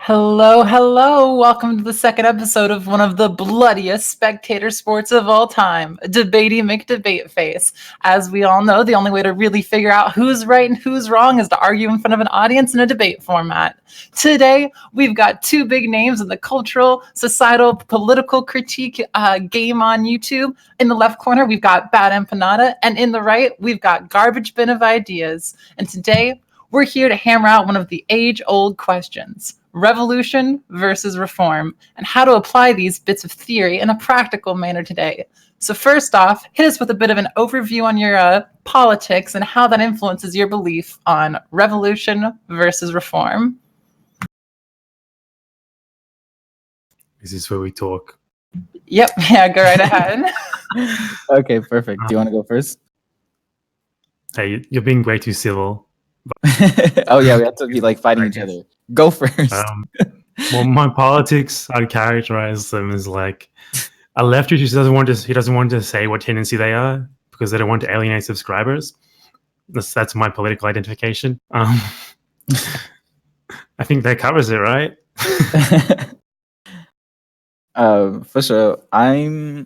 Hello, hello. Welcome to the second episode of one of the bloodiest spectator sports of all time, Debatey McDebate Face. As we all know, the only way to really figure out who's right and who's wrong is to argue in front of an audience in a debate format. Today, we've got two big names in the cultural, societal, political critique game on YouTube. In the left corner, we've got Bad Empanada, and in the right, we've got Garbage Bin of Ideas. And today, we're here to hammer out one of the age-old questions: revolution versus reform, and how to apply these bits of theory in a practical manner today. So first off, hit us with a bit of an overview on your politics and how that influences your belief on revolution versus reform. Is this where we talk? Yep, yeah, go right ahead. Okay, perfect. Do you want to go first? Hey, you're being way too civil. Oh yeah, we have to be like fighting each other. Go first. Well, my politics, I'd characterize them as like a leftist who doesn't want to say what tendency they are because they don't want to alienate subscribers. That's my political identification. I think that covers it, right? For sure. I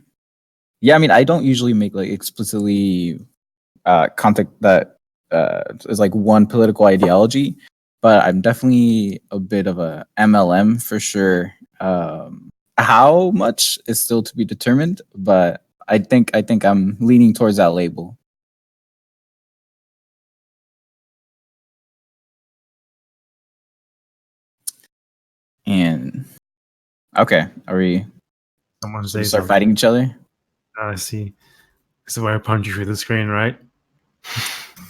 don't usually make like explicitly content that is like one political ideology, but I'm definitely a bit of a MLM for sure. How much is still to be determined, but I think I'm leaning towards that label. And okay, are we? Someone say start fighting each other? I see. This is where I punch you through the screen, right?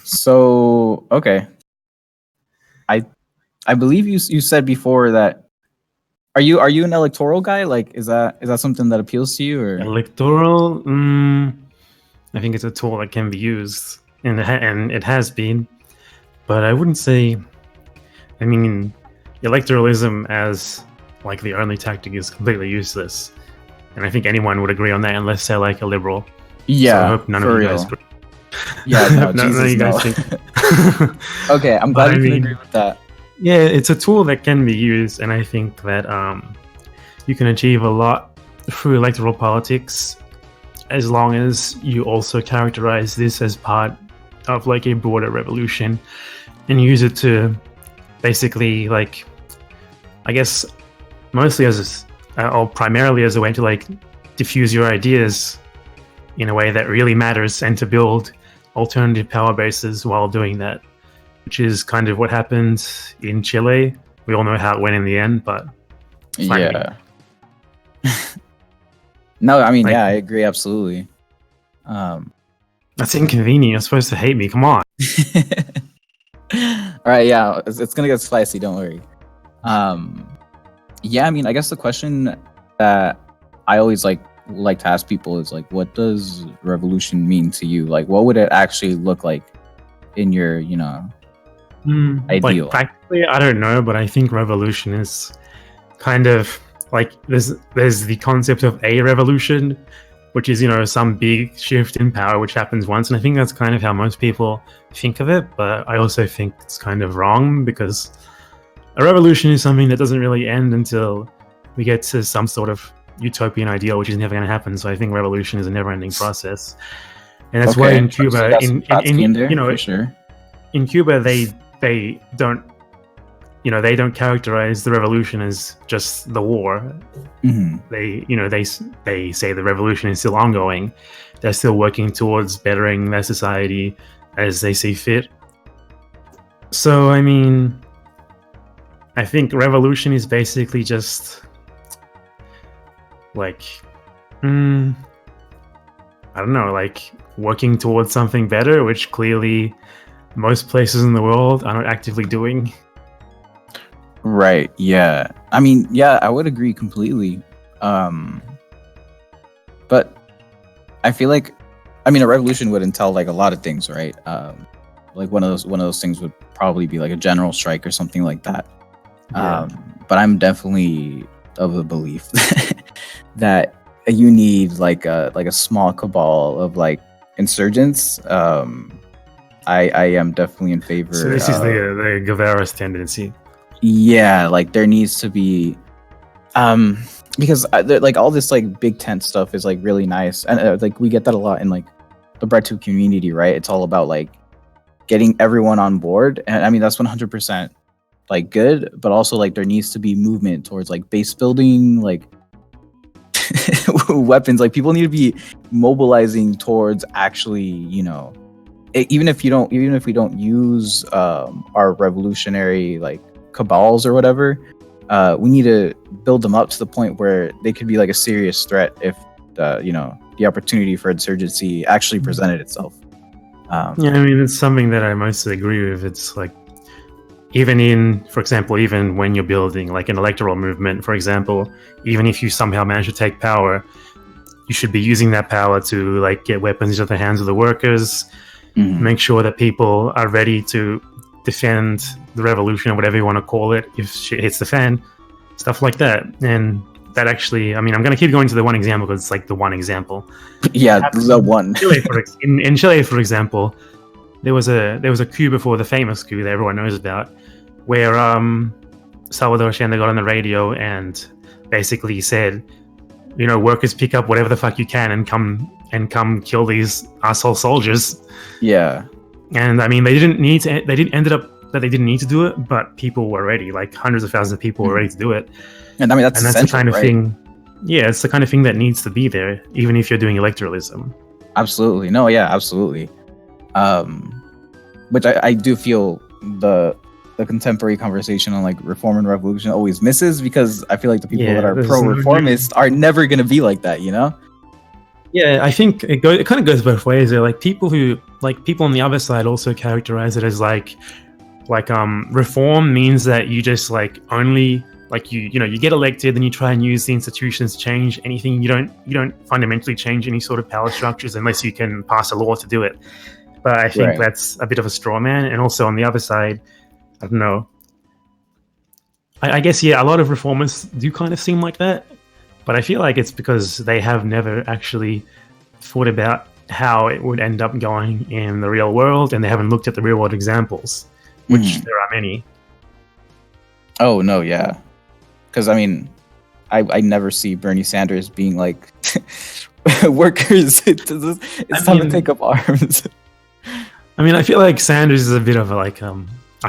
So okay, I believe you said before that. Are you an electoral guy? Like, is that something that appeals to you? Or electoral? I think it's a tool that can be used, and it has been, but I wouldn't say. I mean, electoralism as like the only tactic is completely useless, and I think anyone would agree on that unless they're like a liberal. Yeah, so I hope none of you guys agree. Yeah, no, none of you guys think. Okay, I'm glad you can agree with that. Yeah, it's a tool that can be used, and I think that you can achieve a lot through electoral politics as long as you also characterize this as part of like a broader revolution and use it to basically, like, I guess mostly or primarily as a way to like diffuse your ideas in a way that really matters and to build alternative power bases while doing that, which is kind of what happened in Chile. We all know how it went in the end, but yeah. No, I mean, like, yeah, I agree absolutely. That's inconvenient. You're supposed to hate me. Come on. All right, yeah, it's gonna get spicy. Don't worry. Yeah, I mean, I guess the question that I always like to ask people is like, what does revolution mean to you? Like, what would it actually look like in your, ideal? Like, practically, I don't know, but I think revolution is kind of like there's the concept of a revolution, which is some big shift in power which happens once, and I think that's kind of how most people think of it. But I also think it's kind of wrong, because a revolution is something that doesn't really end until we get to some sort of utopian ideal, which is never going to happen. So I think revolution is a never-ending process, and that's why in Cuba, for sure. In Cuba, they don't characterize the revolution as just the war. Mm-hmm. They say the revolution is still ongoing. They're still working towards bettering their society as they see fit. So I mean, I think revolution is basically just like, I don't know, like working towards something better, which clearly most places in the world are not actively doing. Right. Yeah. I mean, yeah, I would agree completely. But I feel like, a revolution would entail like a lot of things, right? Like one of those things would probably be like a general strike or something like that. Yeah. But I'm definitely of the belief that you need like a small cabal of like insurgents. I am definitely in favor. So this is the Guevara's tendency. Yeah, like there needs to be, because like all this like big tent stuff is like really nice, and like we get that a lot in like the breadtube community, right? It's all about like getting everyone on board, and I mean that's 100% like good, but also like there needs to be movement towards like base building, like weapons. Like people need to be mobilizing towards actually, even if we don't use our revolutionary like cabals or whatever, we need to build them up to the point where they could be like a serious threat if the opportunity for insurgency actually presented itself. Yeah, I mean, it's something that I mostly agree with. It's like, for example, even when you're building like an electoral movement, for example, even if you somehow manage to take power, you should be using that power to like get weapons into the hands of the workers, make sure that people are ready to defend the revolution or whatever you want to call it if shit hits the fan, stuff like that. And that actually, I mean, I'm going to keep going to the one example because it's like the one example. Yeah, the one. In Chile, for example, there was a coup before the famous coup that everyone knows about, where Salvador Allende got on the radio and basically said, workers pick up whatever the fuck you can and come kill these asshole soldiers. Yeah. And I mean, they didn't need to do it, but people were ready. Like hundreds of thousands of people were ready to do it. And I mean, that's the kind of thing. Yeah, it's the kind of thing that needs to be there, even if you're doing electoralism. Absolutely. No, yeah, absolutely. Which I do feel the contemporary conversation on like reform and revolution always misses, because I feel like the people that are pro-reformist are never going to be like that, Yeah, I think it kind of goes both ways. There, like people on the other side also characterize it as like reform means that you just like only like you get elected, then you try and use the institutions to change anything. You don't fundamentally change any sort of power structures unless you can pass a law to do it. But I think that's a bit of a straw man. And also on the other side, I don't know. I guess a lot of reformists do kind of seem like that. But I feel like it's because they have never actually thought about how it would end up going in the real world, and they haven't looked at the real world examples, which there are many. Oh, no, yeah. Because, I mean, I never see Bernie Sanders being like, workers, it's time to take up arms. I mean, I feel like Sanders is a bit of a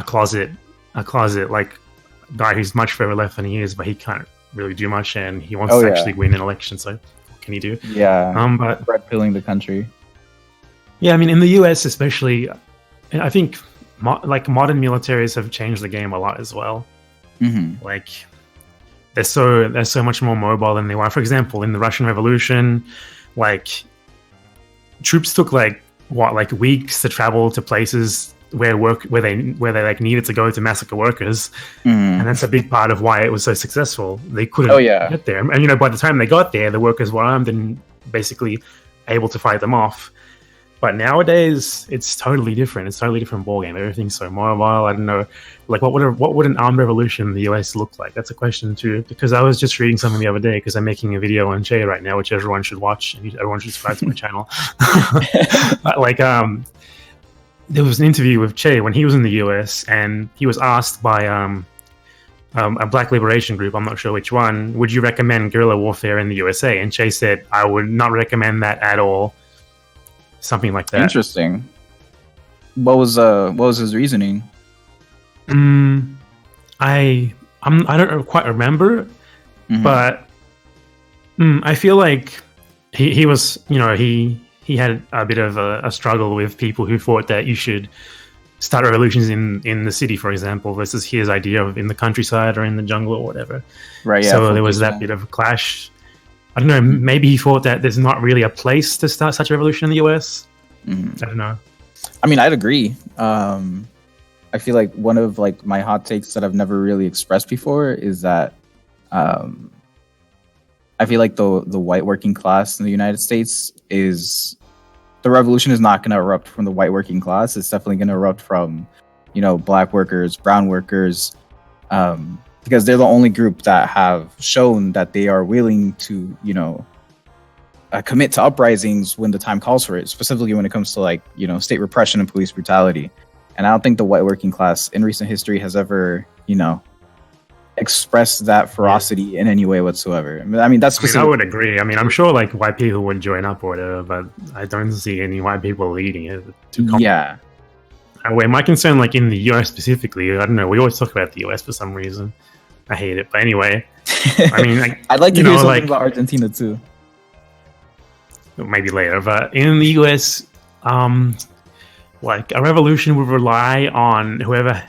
closet like guy who's much further left than he is, but he can't really do much, and he wants to actually win an election, so what can he do? Yeah, but red pilling the country. Yeah, I mean, in the US especially, I think modern militaries have changed the game a lot as well. Like they're so much more mobile than they were. For example, in the Russian Revolution, like troops took weeks to travel to places where they like needed to go to massacre workers, and that's a big part of why it was so successful. They couldn't get there, and by the time they got there, the workers were armed and basically able to fight them off. But nowadays, it's totally different. It's a totally different ballgame. Everything's so mobile. I don't know, like what would an armed revolution in the US look like? That's a question too. Because I was just reading something the other day, because I'm making a video on Che right now, which everyone should watch, and everyone should subscribe to my channel. There was an interview with Che when he was in the US, and he was asked by a black liberation group, I'm not sure which one, would you recommend guerrilla warfare in the USA? And Che said, I would not recommend that at all. Something like that. Interesting. What was his reasoning? I don't quite remember, but I feel like he was, he had a bit of a struggle with people who thought that you should start revolutions in the city, for example, versus his idea of in the countryside or in the jungle or whatever. Right. Yeah. So there was that bit of a clash. I don't know. Maybe he thought that there's not really a place to start such a revolution in the US. I don't know. I mean, I'd agree. I feel like one of my hot takes that I've never really expressed before is that I feel like the white working class in the United States the revolution is not going to erupt from the white working class. It's definitely going to erupt from, black workers, brown workers, because they're the only group that have shown that they are willing to, commit to uprisings when the time calls for it, specifically when it comes to state repression and police brutality. And I don't think the white working class in recent history has ever, express that ferocity in any way whatsoever. I mean, that's I mean, I would agree. I mean, I'm sure like white people would join up or whatever, but I don't see any white people leading it. Yeah. Anyway, my concern, like in the US specifically, I don't know. We always talk about the US for some reason. I hate it, but anyway. I mean, like, I'd like to hear something about Argentina too. Maybe later, but in the US, like a revolution would rely on whoever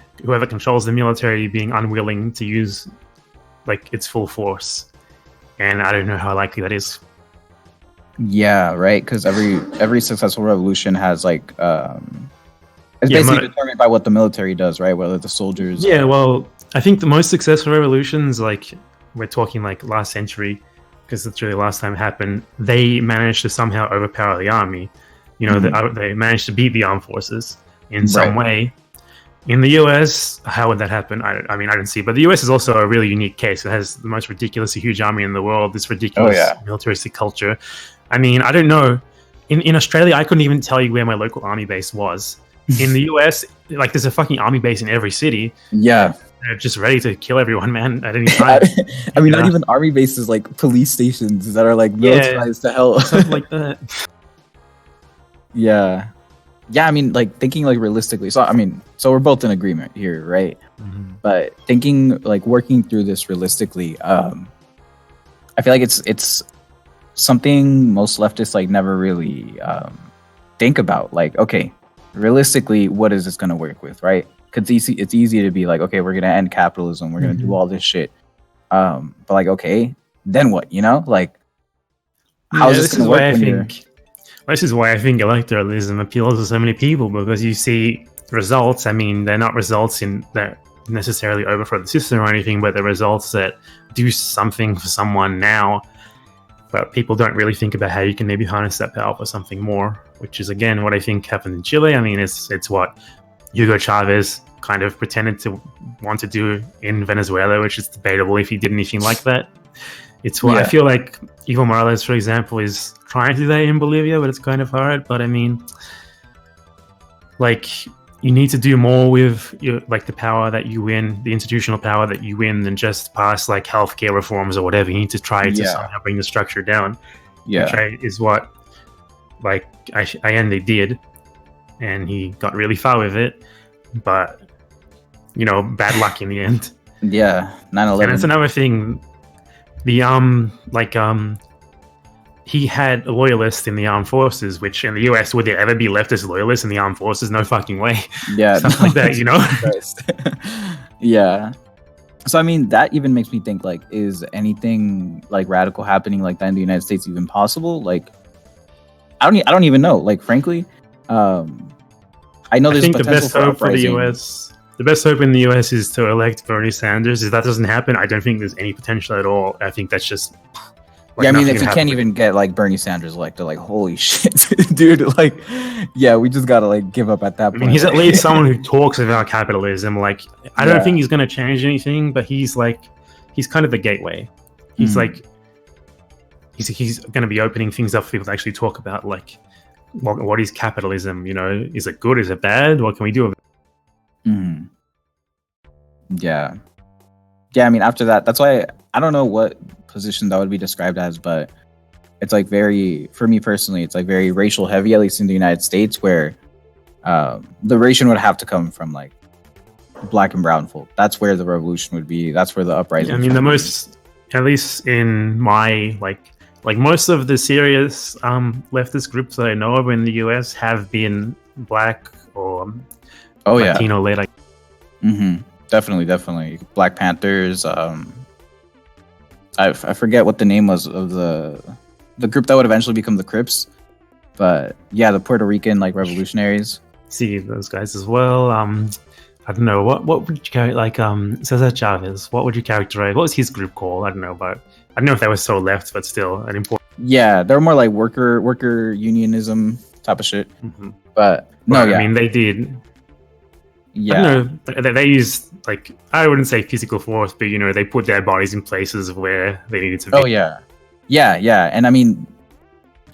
controls the military being unwilling to use like its full force, and I don't know how likely that is. Yeah, right. Because every successful revolution has like it's basically determined by what the military does, right? Whether the soldiers. Yeah, well, I think the most successful revolutions, like we're talking like last century, because that's really the last time it happened. They managed to somehow overpower the army. You know, they managed to beat the armed forces in some way. In the US, how would that happen? I mean, I don't see. But the US is also a really unique case. It has the most ridiculously huge army in the world, this ridiculous militaristic culture. I mean, I don't know. In Australia, I couldn't even tell you where my local army base was. In the US, like, there's a fucking army base in every city. Yeah. They're just ready to kill everyone, man, at any time. I mean, not even army bases, like police stations that are like militarized to hell. Something like that. Yeah. Yeah, I mean, like thinking like realistically. So I mean, so we're both in agreement here, right? But thinking like working through this realistically, I feel like it's something most leftists like never really think about. Like, okay, realistically, what is this going to work with, right? Because it's easy to be like, okay, we're going to end capitalism, we're going to do all this shit, but like, okay, then what? You know, like, how is this going to work? This is why I think electoralism appeals to so many people, because you see results. I mean, they're not results that necessarily overthrow the system or anything, but they're results that do something for someone now. But people don't really think about how you can maybe harness that power for something more, which is, again, what I think happened in Chile. I mean, it's what Hugo Chavez kind of pretended to want to do in Venezuela, which is debatable if he did anything like that. It's what I feel like Evo Morales, for example, is trying to do that in Bolivia, but it's kind of hard. But I mean, like, you need to do more with like the power that you win, the institutional power that you win, than just pass like healthcare reforms or whatever. You need to try to somehow bring the structure down. Which is what like Allende did, and he got really far with it. But you know, bad luck in the end. 9/11. And it's another thing. He had a loyalist in the armed forces, which in the US, would there ever be leftist loyalists in the armed forces? No fucking way. Stuff like that, you know? Yeah. So, I mean, that even makes me think, like, is anything, like, radical happening like that in the United States even possible? Like, I don't even know. Like, frankly, I know there's potential the best hope for the US. The best hope in the US is to elect Bernie Sanders. If that doesn't happen, I don't think there's any potential at all. I think that's just... Like, I mean, if we can't even get like Bernie Sanders elected, like, holy shit, dude, like, yeah, we just gotta like give up at that point. I mean, he's at least someone who talks about capitalism. Like, I don't think he's gonna change anything, but he's kind of the gateway. He's like, he's gonna be opening things up for people to actually talk about, like, what is capitalism? You know, is it good? Is it bad? What can we do with it? Yeah. I mean, after that, that's why I don't know what position that would be described as, but it's like for me personally, it's like very racial heavy, at least in the United States, where the liberation would have to come from like black and brown folk. That's where the revolution would be. That's where the uprising. I mean, at least in my like most of the serious leftist groups that I know of in the US have been black or Latino led. Definitely. Black Panthers. I forget what the name was of the group that would eventually become the Crips, but yeah, the Puerto Rican like revolutionaries. See those guys as well. I don't know what would you like Cesar Chavez. What would you characterize? What was his group called? I don't know, but I don't know if that was so left, but still an important. Yeah, they're more like worker unionism type of shit. But no, I mean they did. Yeah, I don't know. They used, like, I wouldn't say physical force, but you know, they put their bodies in places where they needed to be. Oh yeah. And I mean,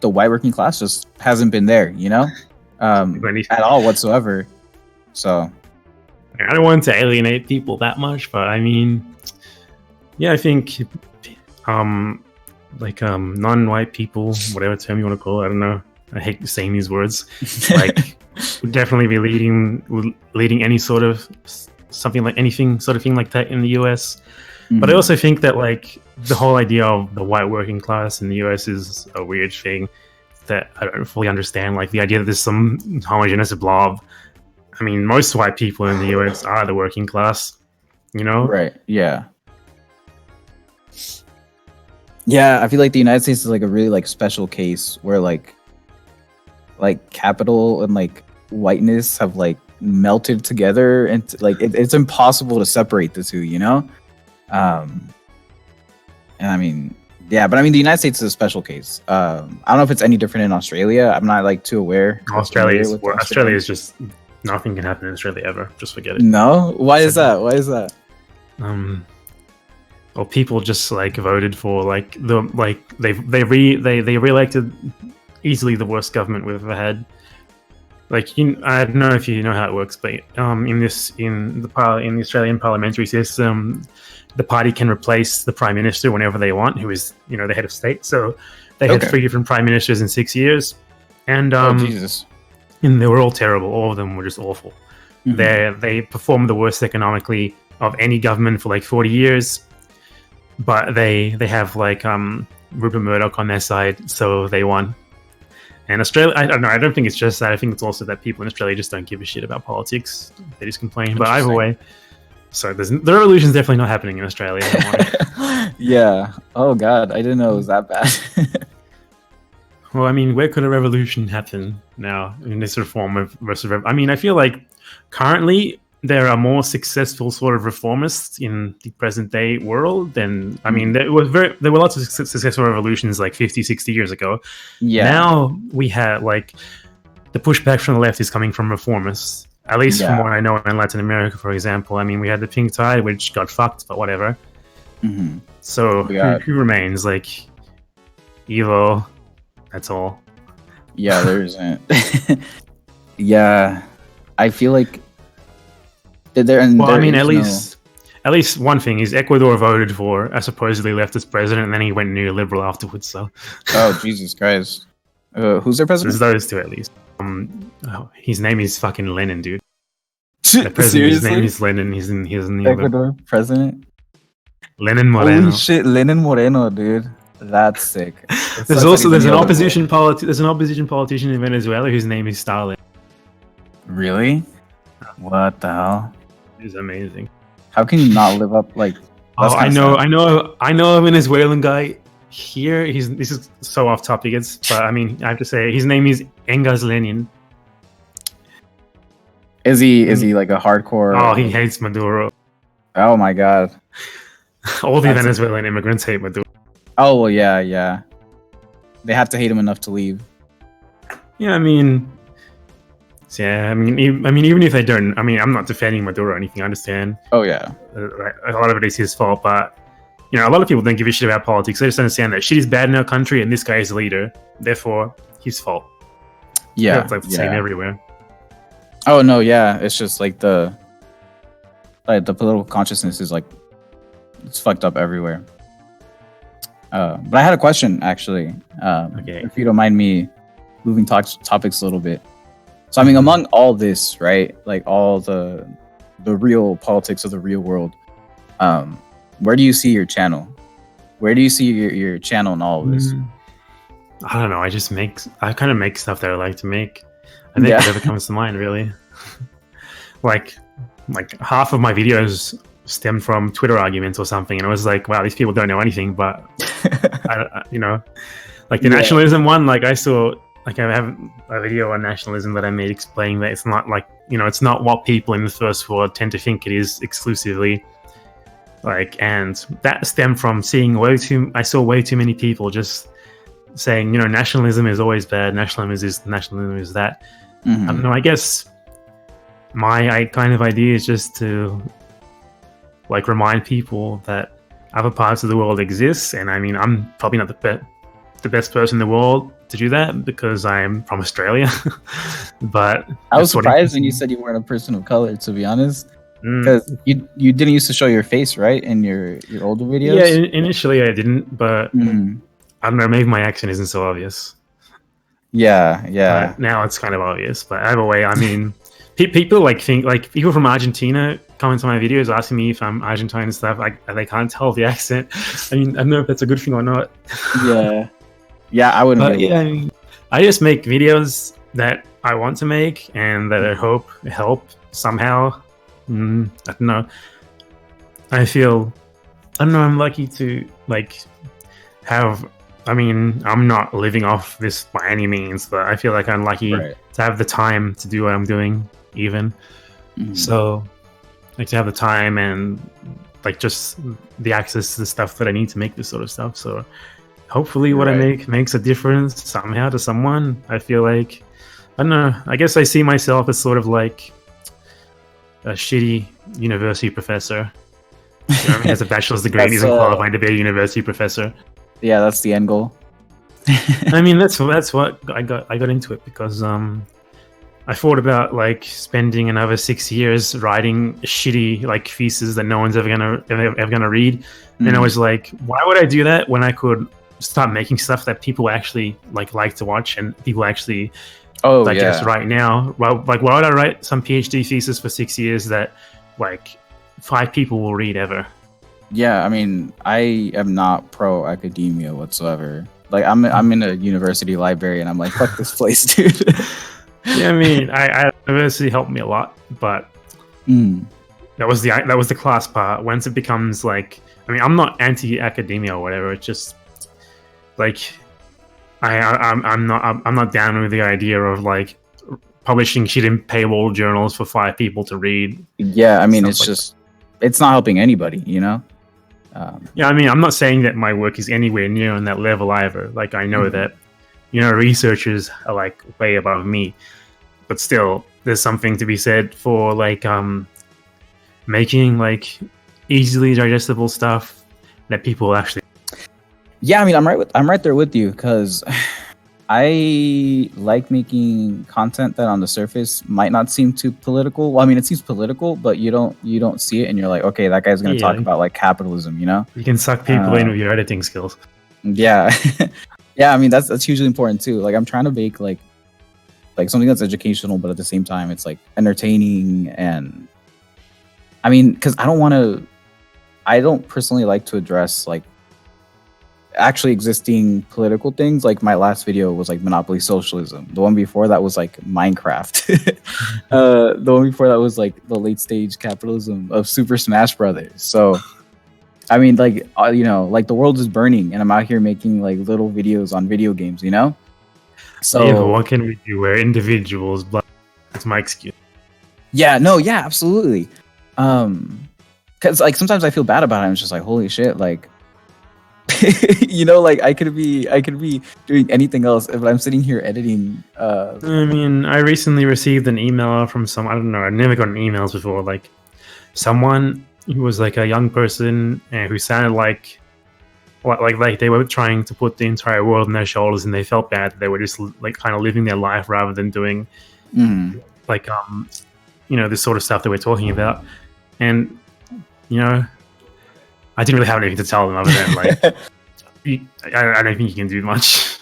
the white working class just hasn't been there, you know, at all whatsoever. So I don't want to alienate people that much, but I mean, Yeah, I think non-white people, whatever term you want to call it, I don't know. I hate saying these words. Like, would definitely be leading any sort of anything sort of thing like that in the US. But I also think that like the whole idea of the white working class in the US is a weird thing that I don't fully understand. Like the idea that there's some homogeneous blob. I mean, most white people in the US are the working class, you know? Right. Yeah. Yeah, I feel like the United States is like a really like special case where like capital and like whiteness have like melted together, and like it's impossible to separate the two, you know? And I mean, yeah, but I mean the United States is a special case. I don't know if it's any different in Australia. I'm not like too aware. Australia is just nothing can happen in Australia ever. Just forget it. No? Why is that? Why is that? Well, people just like voted for like they re-elected easily the worst government we've ever had. Like I don't know if you know how it works, but in the Australian parliamentary system, the party can replace the prime minister whenever they want, who is the head of state. So they had 3 different prime ministers in 6 years, and Jesus. and they were all terrible. All of them were just awful. Mhm. They performed the worst economically of any government for like 40 years. But they have like Rupert Murdoch on their side, so they won. And Australia, I don't know. I don't think it's just that. I think it's also that people in Australia just don't give a shit about politics. They just complain. But either way, so the revolution's definitely not happening in Australia. Yeah. Oh God, I didn't know it was that bad. Well, I mean, where could a revolution happen now in this reform of versus? I mean, I feel like currently there are more successful sort of reformists in the present day world than, I mean, there were lots of successful revolutions like 50, 60 years ago. Yeah. Now we have like the pushback from the left is coming from reformists, at least from what I know in Latin America, for example. I mean, we had the pink tide, which got fucked, but whatever. Mm-hmm. So who remains? Like Evo, that's all. Yeah, there isn't. Yeah, I feel like at least one thing is Ecuador voted for a supposedly leftist president, and then he went neoliberal afterwards. So, oh Jesus Christ, who's their president? There's those two at least. His name is fucking Lenin, dude. The president, Seriously? His name is Lenin. He's in the Ecuador president. Lenin Moreno. Holy shit, Lenin Moreno, dude. That's sick. There's an opposition politician in Venezuela whose name is Stalin. Really? What the hell? It's amazing. How can you not live up like? I know a Venezuelan guy here. This is so off topic. But I mean, I have to say his name is Engaz Lenin. Is he like a hardcore? Oh, he hates Maduro. Oh my God. All the Venezuelan immigrants hate Maduro. Oh well, yeah. They have to hate him enough to leave. Yeah, I mean, even if they don't, I mean, I'm not defending Maduro or anything. I understand. Oh yeah. A lot of it is his fault, but a lot of people don't give a shit about politics. They just understand that shit is bad in our country, and this guy is the leader. Therefore, his fault. Yeah, it's like the same everywhere. Oh no, yeah. It's just like the political consciousness is like it's fucked up everywhere. But I had a question actually. Okay. If you don't mind me moving topics a little bit. So I mean, among all this, right? Like all the real politics of the real world, where do you see your channel? Where do you see your channel in all of this? I don't know. I kind of make stuff that I like to make. I think whatever comes to mind, really. like half of my videos stem from Twitter arguments or something, and I was like, wow, these people don't know anything. But like the nationalism one, like I saw. Like I have a video on nationalism that I made explaining that it's not like, it's not what people in the first world tend to think it is exclusively. Like, and that stemmed from seeing I saw way too many people just saying, nationalism is always bad. Nationalism is that. Mm-hmm. I don't know. I guess my kind of idea is just to like remind people that other parts of the world exist. And I mean, I'm probably not the best person in the world to do that because I'm from Australia. But I was surprised when you said you weren't a person of color, to be honest. Because you didn't used to show your face, right, in your older videos. Yeah, initially I didn't, but Mhm. I don't know. Maybe my accent isn't so obvious. Yeah. But now it's kind of obvious. But either way, I mean, people think people from Argentina comment on my videos asking me if I'm Argentine and stuff. They can't tell the accent. I mean, I don't know if that's a good thing or not. Yeah, I wouldn't. But yeah, I mean, I just make videos that I want to make and that I hope help somehow. I don't know. I don't know. I'm lucky to have. I mean, I'm not living off this by any means, but I feel like I'm lucky to have the time to do what I'm doing, even. So, to have the time and just the access to the stuff that I need to make this sort of stuff. So, hopefully, what I make makes a difference somehow to someone. I feel like, I don't know. I guess I see myself as sort of like a shitty university professor. You know what I mean? He has a bachelor's degree and isn't qualified to be a university professor. Yeah, that's the end goal. I mean, that's what I got into it because I thought about spending another 6 years writing shitty theses that no one's ever gonna read, and I was like, why would I do that when I could start making stuff that people actually like to watch and people actually just right now? Well, why would I write some PhD thesis for 6 years that 5 people will read ever? Yeah, I mean, I am not pro academia whatsoever. I'm in a university library, and I'm like, fuck this place, dude. Yeah, I mean, I university helped me a lot, but that was the class part. Once it becomes I mean, I'm not anti-academia or whatever. It's just I'm not down with the idea of publishing shit in paywall journals for 5 people to read. Yeah, I mean, it's not helping anybody, you know. Yeah, I mean, I'm not saying that my work is anywhere near on that level either. I know that, researchers are way above me, but still, there's something to be said for making easily digestible stuff that people actually. Yeah, I mean, I'm right there with you because I like making content that on the surface might not seem too political. Well, I mean, it seems political, but you don't see it, and you're like, okay, that guy's going to talk about capitalism, you know? You can suck people in with your editing skills. Yeah, yeah. I mean, that's hugely important too. I'm trying to make something that's educational, but at the same time, it's entertaining, and I mean, because I don't personally like to address actually existing political things. My last video was Monopoly Socialism. The one before that was Minecraft. The one before that was the late stage capitalism of Super Smash Brothers. So I mean, the world is burning, and I'm out here making little videos on video games, you know. So yeah, but what can we do? We're individuals, but that's my excuse. Yeah, no, yeah, absolutely. Because sometimes I feel bad about it. I'm just holy shit, you know, I could be doing anything else, but I'm sitting here editing. I mean, I recently received an email from I don't know, I've never gotten emails before. Someone who was a young person and who sounded like they were trying to put the entire world on their shoulders, and they felt bad that they were just kind of living their life rather than doing this sort of stuff that we're talking about. And I didn't really have anything to tell them other than I don't think you can do much.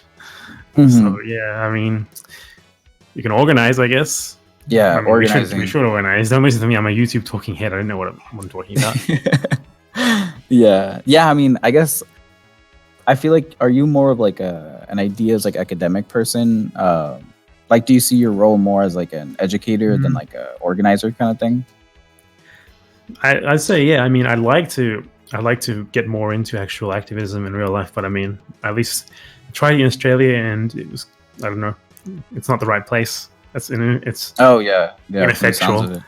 So yeah, I mean, you can organize, I guess. Yeah, I mean, organizing. We should organize. Don't listen to me. I'm a YouTube talking head. I don't know what I'm talking about. Yeah. I mean, I guess I feel are you more of an ideas academic person? Do you see your role more as an educator than a organizer kind of thing? I'd say yeah. I mean, I'd like to get more into actual activism in real life, but I mean, at least I tried in Australia, and it was, I don't know, it's not the right place. It's ineffectual. And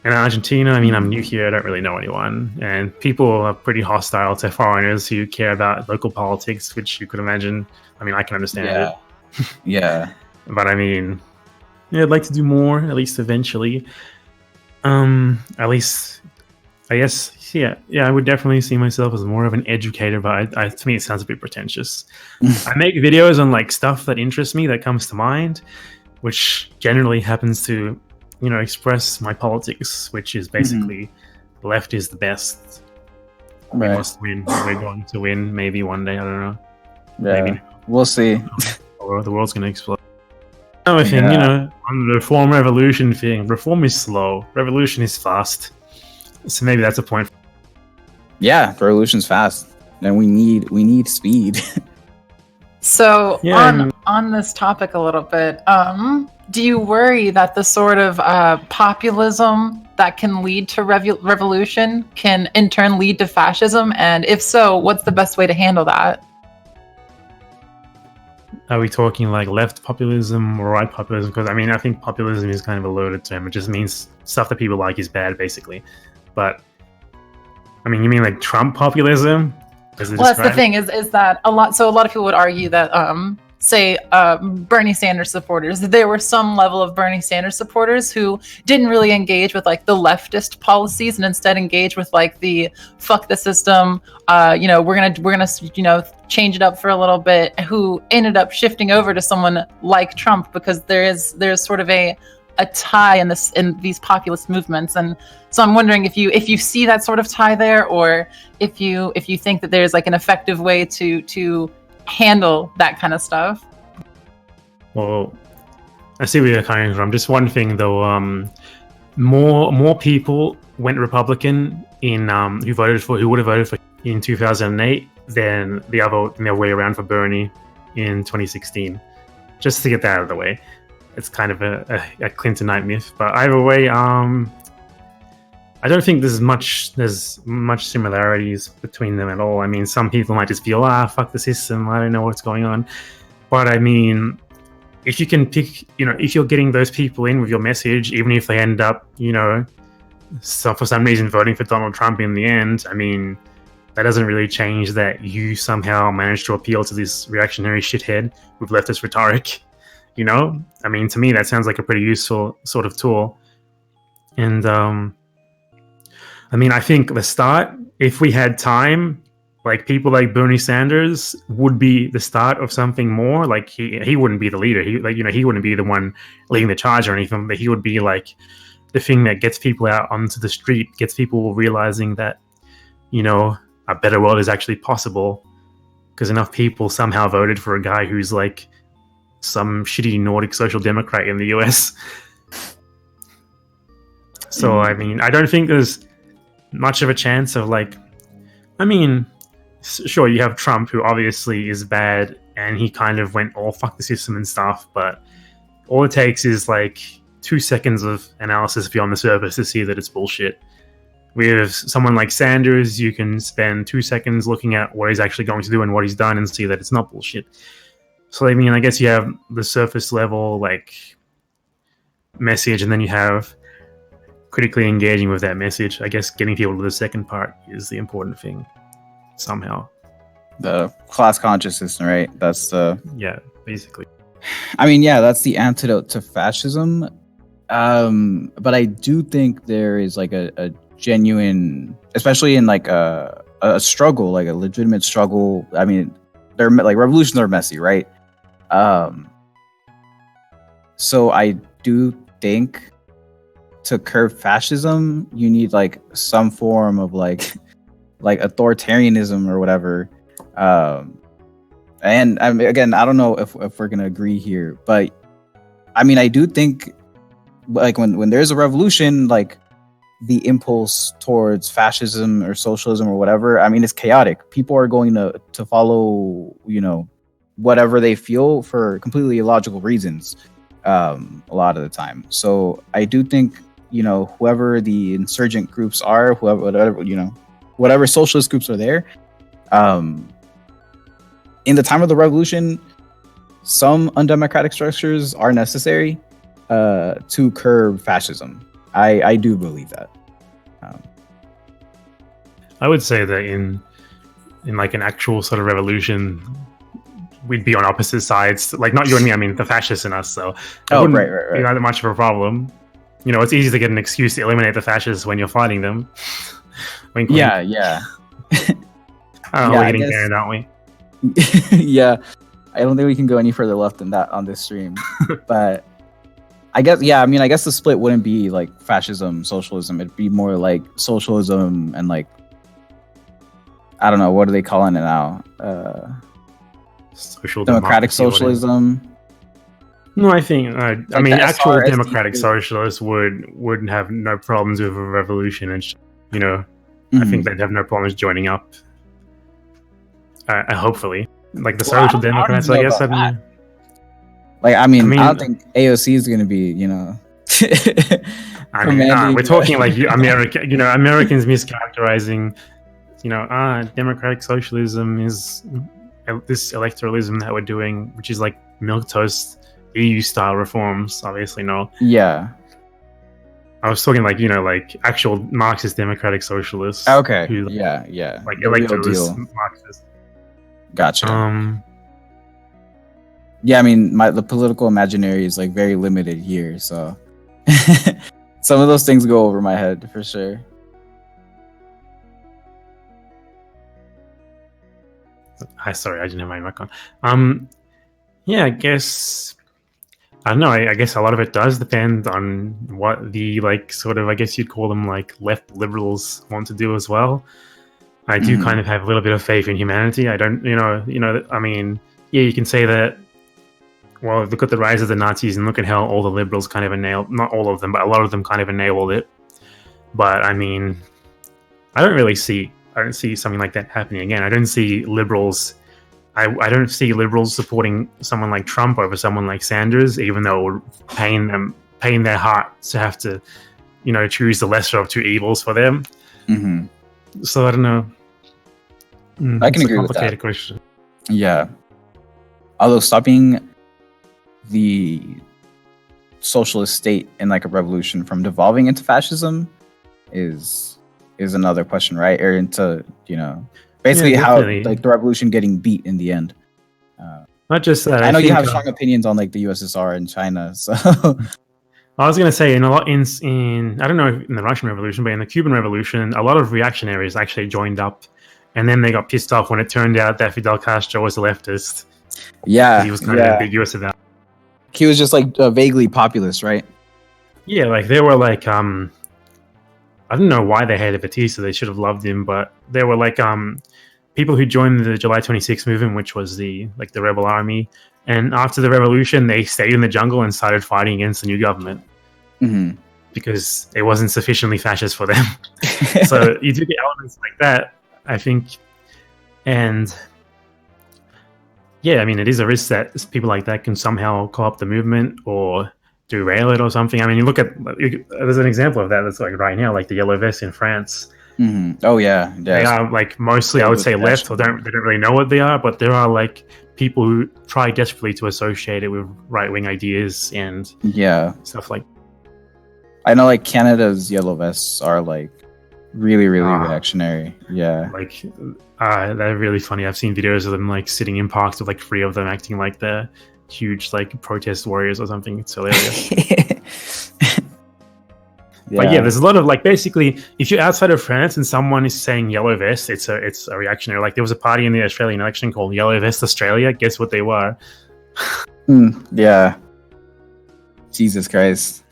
in Argentina, I mean, I'm new here. I don't really know anyone, and people are pretty hostile to foreigners who care about local politics, which you could imagine. I mean, I can understand it. Yeah. But I mean, yeah, I'd like to do more, at least eventually. At least, I guess, yeah, I would definitely see myself as more of an educator, but to me, it sounds a bit pretentious. I make videos on stuff that interests me, that comes to mind, which generally happens to, express my politics, which is basically left is the best. Right. We must win. We're going to win. Maybe one day. I don't know. Yeah. Maybe We'll see. or the world's gonna explode. Another thing, on the reform revolution thing, reform is slow. Revolution is fast. So maybe that's a point. Yeah, the revolution's fast, and we need speed. So Yeah, on this topic a little bit, do you worry that the sort of populism that can lead to revolution can in turn lead to fascism? And if so, what's the best way to handle that? Are we talking like left populism or right populism? Because I think populism is kind of a loaded term. It just means stuff that people like is bad, basically. But you mean like Trump populism? Well, that's the thing is that a lot of people would argue that say Bernie Sanders supporters, there were some level of Bernie Sanders supporters who didn't really engage with like the leftist policies and instead engage with like the fuck the system, we're gonna change it up for a little bit, who ended up shifting over to someone like Trump because there's sort of a tie in these populist movements. And so I'm wondering if you see that sort of tie there, or if you think that there's like an effective way to handle that kind of stuff. Well, I see where you're coming from. Just one thing though, more people went Republican in who would have voted for in 2008 than the other way around for Bernie in 2016. Just to get that out of the way. It's kind of a Clintonite myth, but either way, I don't think there's much similarities between them at all. I mean, some people might just feel, fuck the system, I don't know what's going on. But I mean, if you can pick, if you're getting those people in with your message, even if they end up, for some reason voting for Donald Trump in the end, I mean, that doesn't really change that you somehow managed to appeal to this reactionary shithead with leftist rhetoric. I mean, to me, that sounds like a pretty useful sort of tool. And I think the start, if we had time, like people like Bernie Sanders would be the start of something more. Like he wouldn't be the leader. He wouldn't be the one leading the charge or anything, but he would be like the thing that gets people out onto the street, gets people realizing that, a better world is actually possible because enough people somehow voted for a guy who's like some shitty Nordic social democrat in the US. So, I mean, I don't think there's much of a chance of sure, you have Trump, who obviously is bad, and he kind of went all fuck the system and stuff, but all it takes is 2 seconds of analysis beyond the surface to see that it's bullshit. With someone like Sanders, you can spend 2 seconds looking at what he's actually going to do and what he's done and see that it's not bullshit. So, I guess you have the surface level, message, and then you have critically engaging with that message. I guess getting people to the second part is the important thing, somehow. The class consciousness, right? That's the... Yeah, basically. That's the antidote to fascism. But I do think there is, a genuine... Especially in, a struggle, a legitimate struggle. They're revolutions are messy, right? So I do think to curb fascism, you need some form of authoritarianism or whatever. And again, I don't know if we're gonna agree here, but I do think when there's a revolution, the impulse towards fascism or socialism or whatever, it's chaotic. People are going to follow, whatever they feel for completely illogical reasons, a lot of the time. So I do think, whoever the insurgent groups are, whatever socialist groups are there, in the time of the revolution, some undemocratic structures are necessary to curb fascism. I do believe that. I would say that in an actual sort of revolution, we'd be on opposite sides. Not you and me, the fascists and us. So it wouldn't be that much of a problem. It's easy to get an excuse to eliminate the fascists when you're fighting them. Wink, wink. Yeah. We're getting there, aren't we? Yeah. I don't think we can go any further left than that on this stream. But I guess, yeah, I mean, I guess the split wouldn't be like fascism, socialism. It'd be more like socialism and like, I don't know, what are they calling it now? Social Democratic democracy, whatever. socialism. No, I think I Like mean the actual SRSD. democratic socialists wouldn't have no problems with a revolution, and I Mhm. think they'd have no problems joining up. Hopefully, like the Well, I social don't democrats, even I know guess. about I mean, Like, I mean, I I don't think AOC is going to be, we're talking like Americans mischaracterizing, democratic socialism is this electoralism that we're doing, which is like milquetoast EU style reforms. Obviously, no. Yeah. I was talking like like actual Marxist democratic socialists. Okay. Who, Yeah. like The real electoralist deal. Marxists. Gotcha. Yeah, I mean, the political imaginary is like very limited here, so some of those things go over my head for sure. Sorry, I didn't have my mic on. Yeah, I guess I don't know. I guess a lot of it does depend on what the like sort of, I guess you'd call them like left liberals want to do as well. I do kind of have a little bit of faith in humanity. I don't, I mean, yeah, you can say that. Well, look at the rise of the Nazis and look at how all the liberals kind of not all of them, but a lot of them kind of enabled it. But I mean, I don't see something like that happening again. I don't see liberals. I don't see liberals supporting someone like Trump over someone like Sanders, even though it would pain their hearts to have to, choose the lesser of two evils for them. Mm-hmm. So I don't know. I can agree with that. Complicated question. Yeah. Although stopping the socialist state in like a revolution from devolving into fascism is another question, right? Or into basically how like the revolution getting beat in the end. Not just that. I know you have strong opinions on like the USSR and China, so I was going to say in I don't know if in the Russian Revolution, but in the Cuban Revolution, a lot of reactionaries actually joined up, and then they got pissed off when it turned out that Fidel Castro was a leftist. Yeah, he was kind of ambiguous about. He was just like vaguely populist, right? Yeah, like they were like I don't know why they hated Batista. They should have loved him, but they were like people who joined the July 26th movement, which was the rebel army. And after the revolution, they stayed in the jungle and started fighting against the new government because it wasn't sufficiently fascist for them. So you do get elements like that, I think. And yeah, I mean, it is a risk that people like that can somehow co-opt the movement or derail it or something. I mean, you look at there's an example of that that's like right now, like the Yellow Vests in France. Oh yeah, they are like mostly, I would say, left, or they don't really know what they are, but there are like people who try desperately to associate it with right-wing ideas and stuff like. I know, like Canada's Yellow Vests are like really reactionary. Yeah, like they're really funny. I've seen videos of them like sitting in parks with like 3 of them acting like they're huge like protest warriors or something. It's hilarious. But yeah, there's a lot of like, basically, if you're outside of France and someone is saying Yellow Vest, it's a reactionary. Like there was a party in the Australian election called Yellow Vest Australia. Guess what they were? Yeah. Jesus Christ.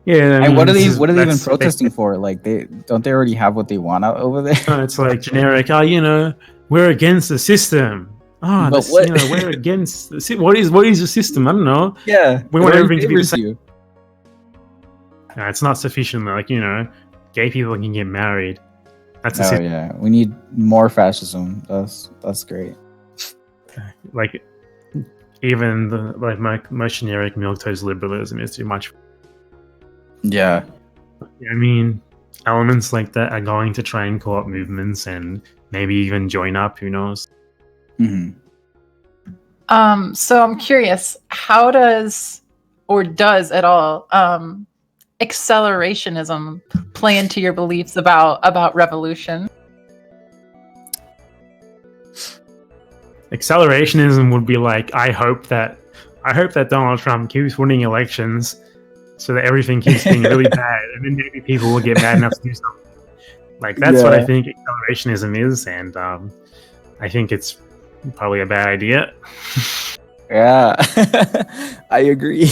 Yeah. I mean, and what are they even protesting for? Like they already have what they want out over there? It's like generic. We're against the system. But we're against what is the system? I don't know. Yeah. We want everything to be the same. It's not sufficient. Like, gay people can get married. That's yeah. We need more fascism. That's great. Like, even my most generic milquetoast liberalism is too much. Yeah. I mean, elements like that are going to try and co-opt movements and maybe even join up. Who knows? So I'm curious, how does at all accelerationism play into your beliefs about revolution? Accelerationism would be like, I hope that Donald Trump keeps winning elections so that everything keeps being really bad, and then maybe people will get mad enough to do something. Like that's what I think accelerationism is, and I think it's probably a bad idea. Yeah, I agree.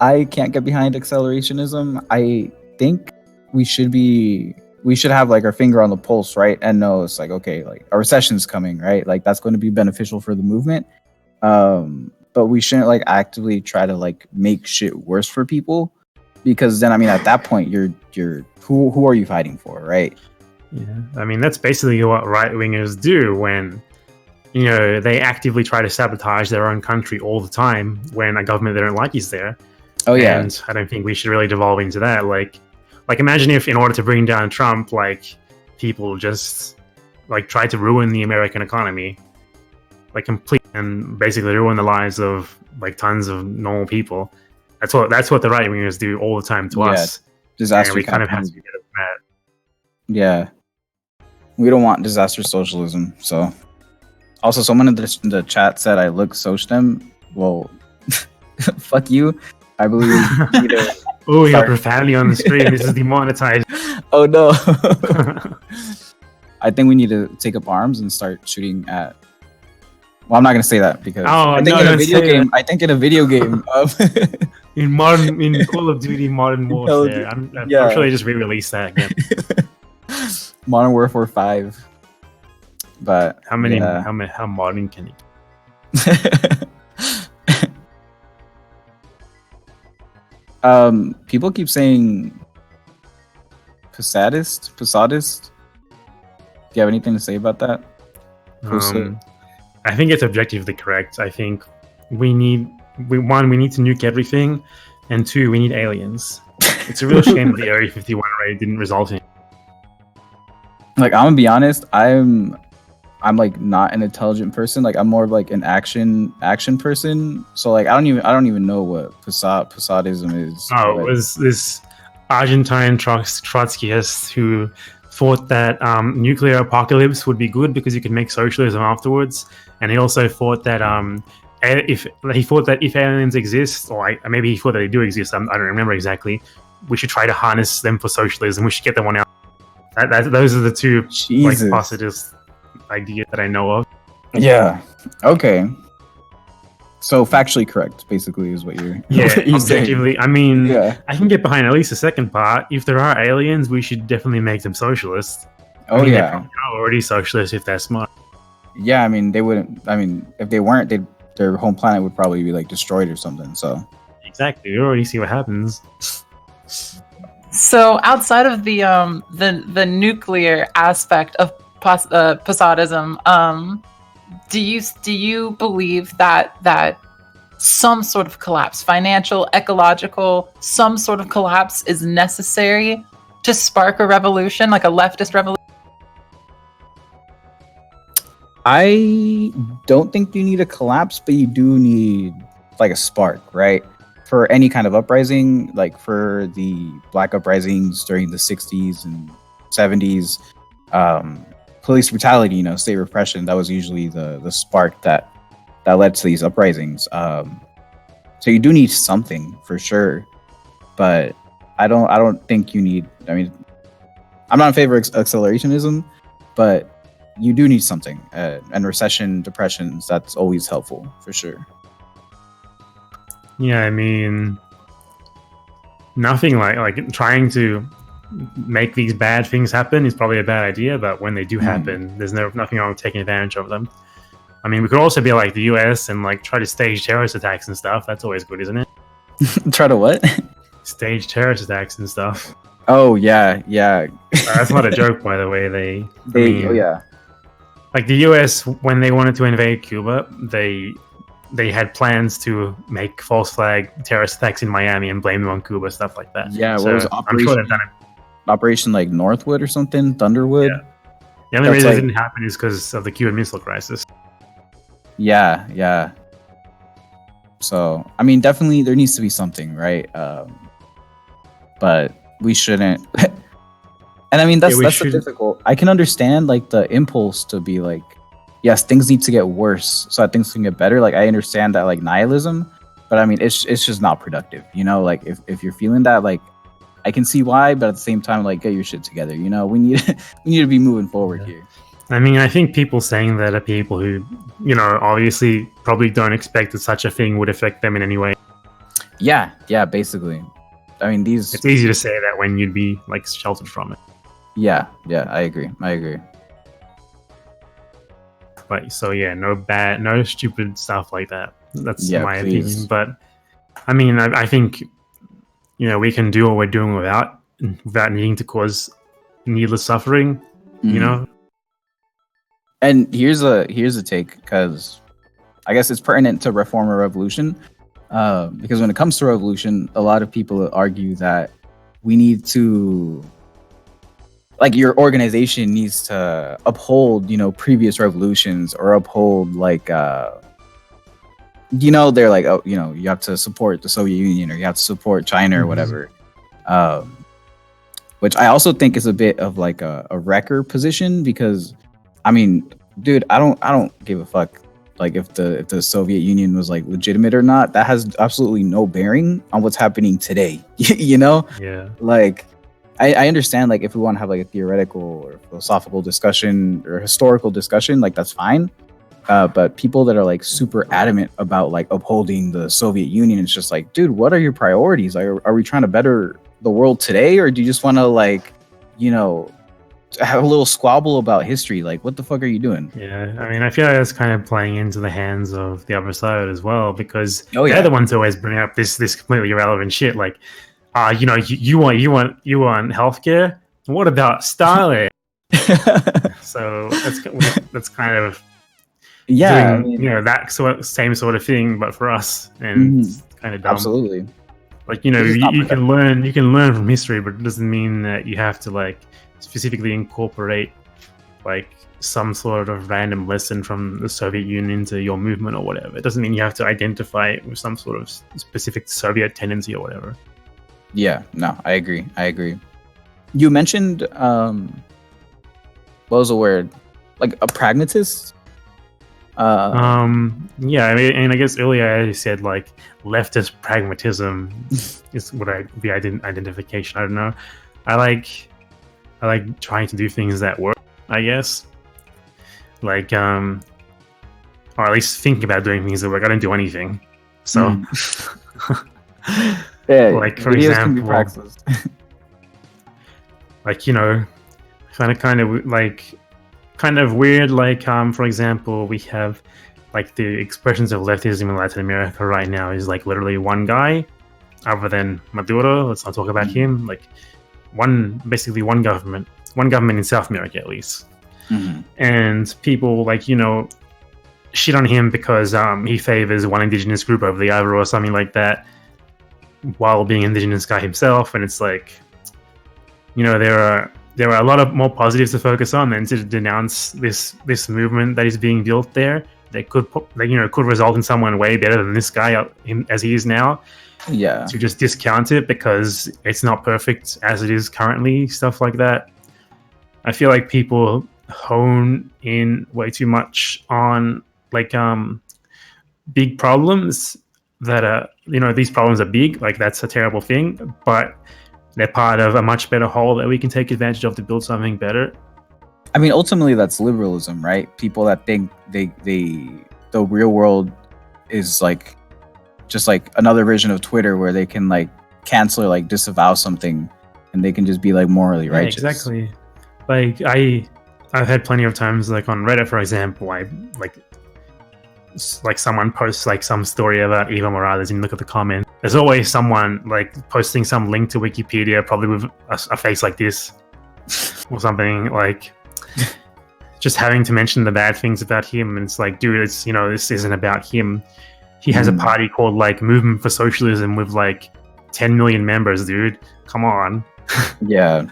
I can't get behind accelerationism. I think we should have like our finger on the pulse, right? And know it's like, okay, like a recession's coming, right? Like that's going to be beneficial for the movement. But we shouldn't like actively try to like make shit worse for people, because then I mean at that point you're who are you fighting for, right? Yeah, I mean that's basically what right wingers do when they actively try to sabotage their own country all the time when a government they don't like is there. Oh yeah, and I don't think we should really devolve into that. Like imagine if in order to bring down Trump, like people just like try to ruin the American economy, like complete and basically ruin the lives of like tons of normal people. That's what the right wingers do all the time to us. Disaster. And we kind of have to get it mad. Yeah, we don't want disaster socialism. So, also someone in the chat said I look socialism. Well, fuck you. I believe. Oh, you got profanity on the screen. This is demonetized. Oh no. I think we need to take up arms and start shooting at. Well, I'm not gonna say that because I think in a video game, in Call of Duty Modern Warfare, I'm sure they just re-released that again. Modern Warfare 5. But how modern can it? People keep saying Posadist. Do you have anything to say about that? I think it's objectively correct. I think we need to nuke everything, and 2, we need aliens. It's a real shame that the Area 51 raid didn't result in. Like, I'm gonna be honest, I'm like not an intelligent person. Like, I'm more of like an action person. So like I don't even know what Posadism is. Oh, it was this Argentine Trotskyist who thought that nuclear apocalypse would be good because you could make socialism afterwards, and he also thought that if aliens exist, or maybe he thought that they do exist, I don't remember exactly, we should try to harness them for socialism. We should get them one out. Those are the two like positive ideas that I know of. Yeah. Okay. So factually correct, basically, is what you're. Yeah, what you're objectively. saying. I mean, I can get behind at least the second part. If there are aliens, we should definitely make them socialist. Oh they're already socialist if they're smart. Yeah, I mean they wouldn't. I mean, if they weren't, their home planet would probably be like destroyed or something. So. Exactly. You already see what happens. So outside of the nuclear aspect of Posadism, do you believe that some sort of collapse, financial, ecological, some sort of collapse is necessary to spark a revolution, like a leftist revolution? I don't think you need a collapse, but you do need like a spark, right? For any kind of uprising, like for the Black uprisings during the 60s and 70s, police brutality, state repression, that was usually the spark that led to these uprisings. So you do need something for sure, but I don't think you need. I mean, I'm not in favor of accelerationism, but you do need something. And recession, depressions, that's always helpful for sure. Yeah, I mean, nothing like trying to make these bad things happen is probably a bad idea, but when they do happen, there's nothing wrong with taking advantage of them. I mean, we could also be like the US and like try to stage terrorist attacks and stuff. That's always good, isn't it? Try to what? Stage terrorist attacks and stuff. Oh yeah. That's not a joke, by the way. Oh yeah. Like the US, when they wanted to invade Cuba, they had plans to make false flag terrorist attacks in Miami and blame them on Cuba, stuff like that. Yeah, so what was I'm sure they've done it. Operation like Northwood or something, Thunderwood. Yeah. The only reason it didn't happen is because of the Cuban Missile Crisis. Yeah. So I mean, definitely there needs to be something, right? But we shouldn't. And I mean, that's difficult. I can understand like the impulse to be like, yes, things need to get worse so that things can get better. Like I understand that like nihilism, but I mean it's just not productive. Like if you're feeling that, like I can see why, but at the same time, like get your shit together. We need to be moving forward here. I mean, I think people saying that are people who, obviously probably don't expect that such a thing would affect them in any way. Yeah, basically. I mean, It's easy to say that when you'd be like sheltered from it. Yeah, I agree. But so yeah, no stupid stuff like that. That's Yeah, my please. opinion. But I mean, I think we can do what we're doing without needing to cause needless suffering. You know. And here's a take, because I guess it's pertinent to reform or revolution. Because when it comes to revolution, a lot of people argue that we need to, like, your organization needs to uphold, previous revolutions, or uphold, like, they're like, oh, you have to support the Soviet Union, or you have to support China, or whatever. Which I also think is a bit of like a wrecker position, because, I mean, dude, I don't give a fuck, like, if the Soviet Union was like legitimate or not. That has absolutely no bearing on what's happening today. Yeah. Like, I understand, like, if we want to have like a theoretical or philosophical discussion or historical discussion, like, that's fine. But people that are like super adamant about like upholding the Soviet Union, it's just like, dude, what are your priorities? Like, are we trying to better the world today, or do you just want to, like, have a little squabble about history? Like, what the fuck are you doing? Yeah, I mean, I feel like that's kind of playing into the hands of the other side as well, because Oh, yeah. they're the ones who always bring up this completely irrelevant shit. Like, you want healthcare? What about Stalin? So that's kind of doing that same sort of thing, but for us, and it's kind of dumb. Absolutely. Like, you can learn from history, but it doesn't mean that you have to like specifically incorporate like some sort of random lesson from the Soviet Union into your movement or whatever. It doesn't mean you have to identify it with some sort of specific Soviet tendency or whatever. Yeah, no, I agree. You mentioned what was the word? Like a pragmatist? Yeah, I mean, and I guess earlier I said like leftist pragmatism is what the identification. I don't know. I like trying to do things that work, I guess. Like, or at least thinking about doing things that work. I don't do anything. So, yeah, like, for example, like, kind of weird. Like, for example, we have like the expressions of leftism in Latin America right now is like literally one guy, other than Maduro. Let's not talk about him. Like, one government in South America at least. And people like shit on him because he favors one indigenous group over the other or something like that, while being an indigenous guy himself. And it's like, there are a lot of more positives to focus on than to denounce this movement that is being built there, that could result in someone way better than this guy as he is now. Yeah, to just discount it because it's not perfect as it is currently, stuff like that. I feel like people hone in way too much on like big problems that are these problems are big, like that's a terrible thing, but they're part of a much better whole that we can take advantage of to build something better. I mean, ultimately that's liberalism, right? People that think the real world is like just like another version of Twitter, where they can like cancel or like disavow something, and they can just be like morally righteous. Exactly. Like I've had plenty of times, like on Reddit, for example, I like someone posts like some story about Evo Morales, and you look at the comments, there's always someone like posting some link to Wikipedia, probably with a face like this or something, like just having to mention the bad things about him. And it's like, dude, it's this isn't about him. He has a party called like Movement for Socialism with like 10 million members, dude. Come on. Yeah.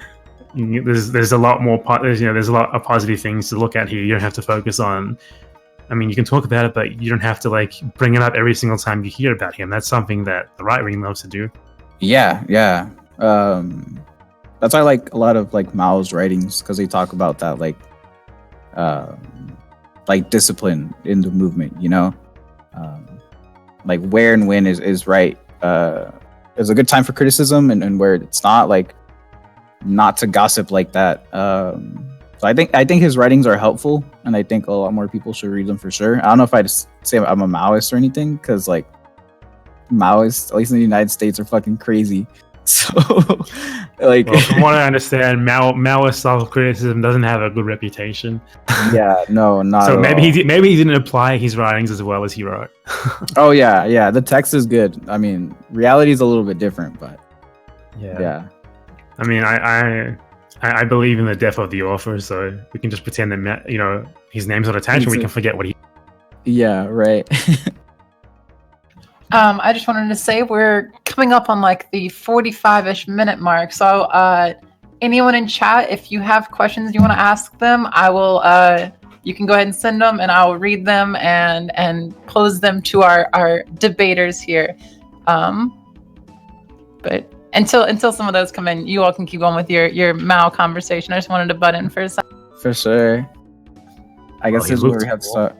There's a lot more there's a lot of positive things to look at here. You don't have to focus on, I mean, you can talk about it, but you don't have to like bring it up every single time you hear about him. That's something that the right wing loves to do. Yeah. That's why I like a lot of like Mao's writings, because they talk about that like discipline in the movement, like where and when is right. There's a good time for criticism, and where it's not, like not to gossip like that. So I think his writings are helpful, and I think a lot more people should read them for sure. I don't know if I just say I'm a Maoist or anything, because like Maoists, at least in the United States, are fucking crazy. So, like, Well, from what I understand, Maoist self-criticism doesn't have a good reputation. yeah, no, not So at maybe all. maybe he didn't apply his writings as well as he wrote. Oh yeah, the text is good. I mean, reality is a little bit different, but yeah. I mean, I believe in the death of the author, so we can just pretend that his name's not attached, and we can forget what he. Yeah, right. I just wanted to say we're coming up on like the 45-ish minute mark. So anyone in chat, if you have questions you want to ask them, I will you can go ahead and send them and I'll read them and pose them to our debaters here. But until some of those come in, you all can keep going with your Mao conversation. I just wanted to butt in for a second. For sure. I guess this is where we have to start.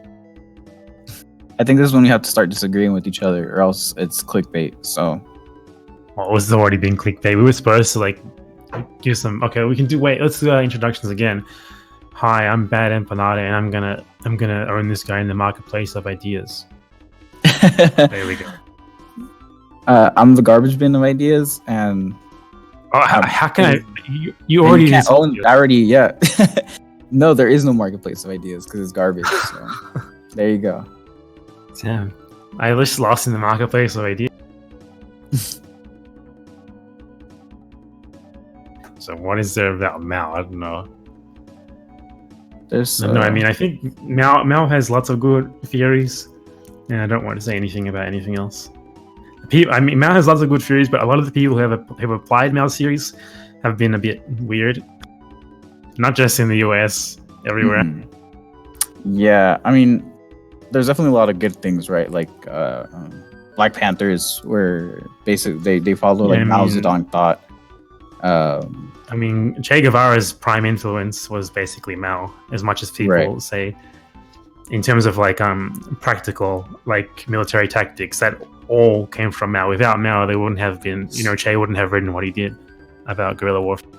I think this is when we have to start disagreeing with each other, or else it's clickbait. So, well, this has already been clickbait. We were supposed to like give some. Okay, we can do. Wait, let's do introductions again. Hi, I'm Bad Empanada, and I'm gonna own this guy in the marketplace of ideas. There we go. I'm the garbage bin of ideas, and how can I? You already can't own. Yeah. No, there is no marketplace of ideas because it's garbage. So there you go. Damn, I just lost in the marketplace of ideas. So what is there about Mao? I don't know. No, I mean, I think Mao has lots of good theories, and I don't want to say anything about anything else. Mao has lots of good theories, but a lot of the people who have applied Mao's theories have been a bit weird. Not just in the US, everywhere. Yeah, I mean, there's definitely a lot of good things, right? Like Black Panthers, where basically they follow Mao Zedong thought. I mean, Che Guevara's prime influence was basically Mao, as much as people say. In terms of like practical like military tactics, that all came from Mao. Without Mao, they wouldn't have been. Che wouldn't have written what he did about guerrilla warfare.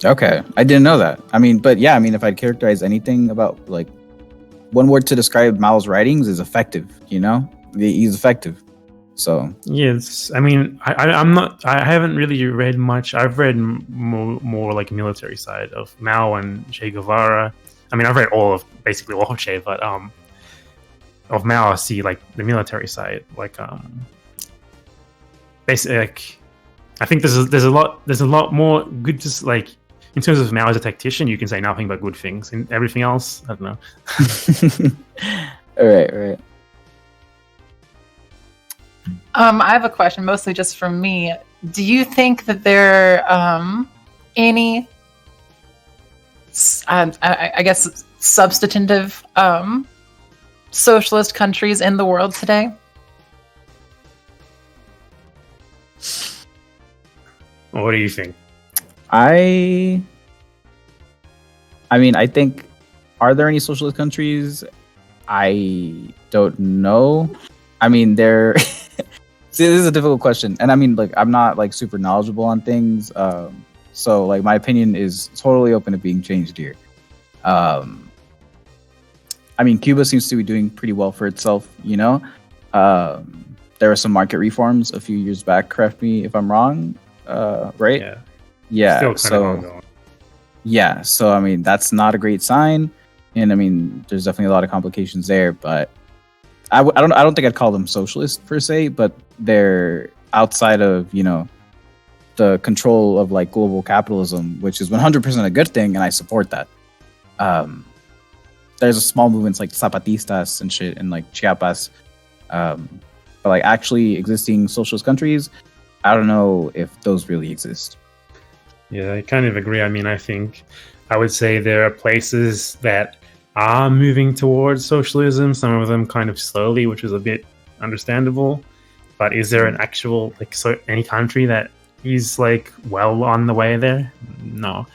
Okay, I didn't know that. I mean, but yeah, I mean, if I'd characterize anything about like one word to describe Mao's writings is effective. He's effective. So yes, I mean, I haven't really read much. I've read more like military side of Mao and Che Guevara. I mean, I've read basically all of Che, but of Mao, I see like the military side, like basically, like I think there's a lot more good. Just like in terms of Mao as a tactician, you can say nothing but good things. And everything else, I don't know. All right. I have a question, mostly just from me. Do you think that there are any, I guess, substantive socialist countries in the world today? What do you think? I mean, I think, are there any socialist countries? I don't know. I mean, there. See, this is a difficult question, and I mean, like, I'm not like super knowledgeable on things, so like my opinion is totally open to being changed here. I mean, Cuba seems to be doing pretty well for itself. There were some market reforms a few years back. Correct me if I'm wrong. Right? Yeah. Still kind of ongoing. Yeah. So I mean, that's not a great sign, and I mean, there's definitely a lot of complications there, but. I don't think I'd call them socialist per se, but they're outside of the control of like global capitalism, which is 100% a good thing, and I support that. There's a small movements like Zapatistas and shit in like Chiapas, but like actually existing socialist countries, I don't know if those really exist. Yeah, I kind of agree. I mean, I would say there are places that are moving towards socialism, some of them kind of slowly, which is a bit understandable. But is there an actual any country that is like well on the way there? No.